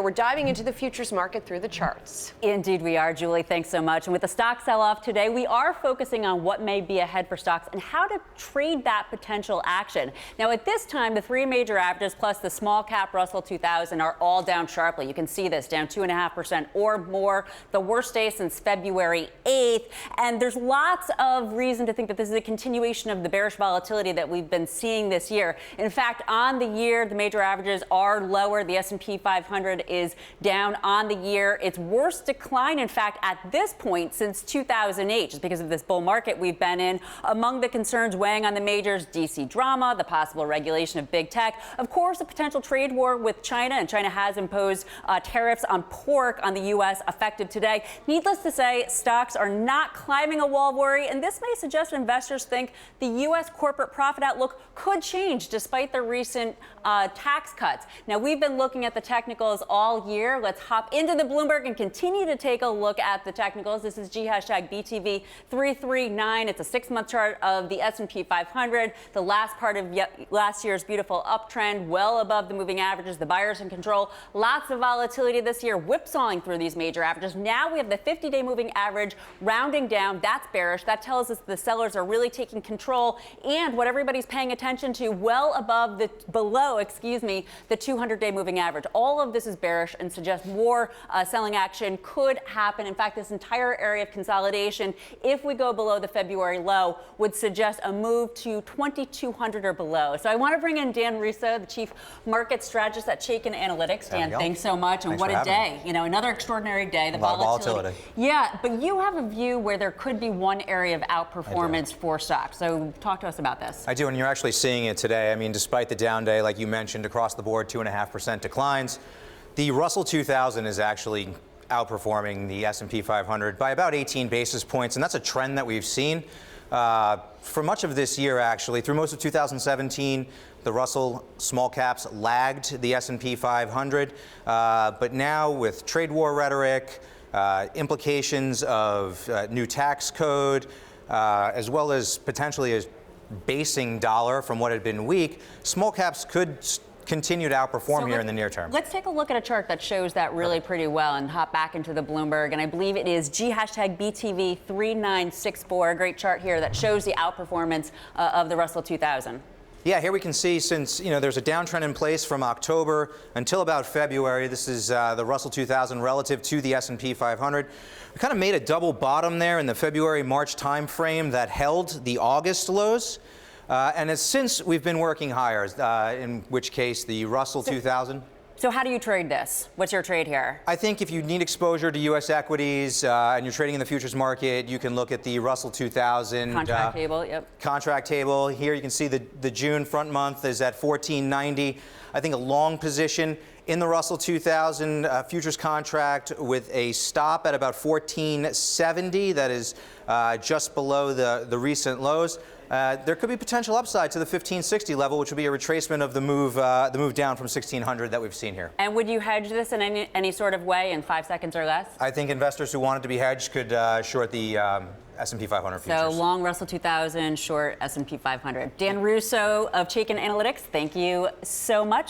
We're diving into the futures market through the charts. Indeed we are, Julie. Thanks so much. And with the stock sell-off today, we are focusing on what may be ahead for stocks and how to trade that potential action. Now, at this time, the three major averages plus the small cap Russell 2000 are all down sharply. You can see this, down 2.5% or more, the worst day since February 8th. And there's lots of reason to think that this is a continuation of the bearish volatility that we've been seeing this year. In fact, on the year, the major averages are lower. The S&P 500 is down on the year. Its worst decline, in fact, at this point since 2008, just because of this bull market we've been in. Among the concerns weighing on the majors, DC drama, the possible regulation of big tech, of course, a potential trade war with China, and China has imposed tariffs on pork on the U.S. effective today. Needless to say, stocks are not climbing a wall of worry, and this may suggest investors think the U.S. corporate profit outlook could change despite the recent tax cuts. Now, we've been looking at the technicals all year. Let's hop into the Bloomberg and continue to take a look at the technicals. This is #BTV 339. It's a 6-month chart of the S&P 500. The last part of last year's beautiful uptrend, well above the moving averages. The buyers in control. Lots of volatility this year, whipsawing through these major averages. Now we have the 50-day moving average rounding down. That's bearish. That tells us the sellers are really taking control, and what everybody's paying attention to, well above the the 200-day moving average. All of this is bearish and suggests more selling action could happen. In fact, this entire area of consolidation, if we go below the February low, would suggest a move to 2,200 or below. So I want to bring in Dan Russo, the chief market strategist at Chaikin Analytics. Dan, thanks so much. And what a day. You know, another extraordinary day. The volatility. Yeah, but you have a view where there could be one area of outperformance for stocks. So talk to us about this. I do, and you're actually seeing it today. I mean, despite the down day, like you mentioned, across the board, 2.5% declines. The Russell 2000 is actually outperforming the S&P 500 by about 18 basis points, and that's a trend that we've seen for much of this year, actually. Through most of 2017, the Russell small caps lagged the S&P 500, but now with trade war rhetoric, implications of new tax code, as well as potentially a basing dollar from what had been weak, small caps could continue to outperform here in the near term. Let's take a look at a chart that shows that really pretty well and hop back into the Bloomberg. And I believe it is #BTV 3964, a great chart here that shows the outperformance of the Russell 2000. Yeah, here we can see since, there's a downtrend in place from October until about February. This is the Russell 2000 relative to the S&P 500. We kind of made a double bottom there in the February-March time frame that held the August lows. And since we've been working higher, in which case the Russell 2000. So how do you trade this? What's your trade here? I think if you need exposure to U.S. equities and you're trading in the futures market, you can look at the Russell 2000. Contract table, yep. Contract table. Here you can see the June front month is at 1490. I think a long position in the Russell 2000 futures contract with a stop at about 1470. That is just below the recent lows. There could be potential upside to the 1560 level, which would be a retracement of the move down from 1600 that we've seen here. And would you hedge this in any sort of way in 5 seconds or less? I think investors who wanted to be hedged could short the S&P 500 futures. So long Russell 2000, short S&P 500. Dan Russo of Chaikin Analytics, thank you so much.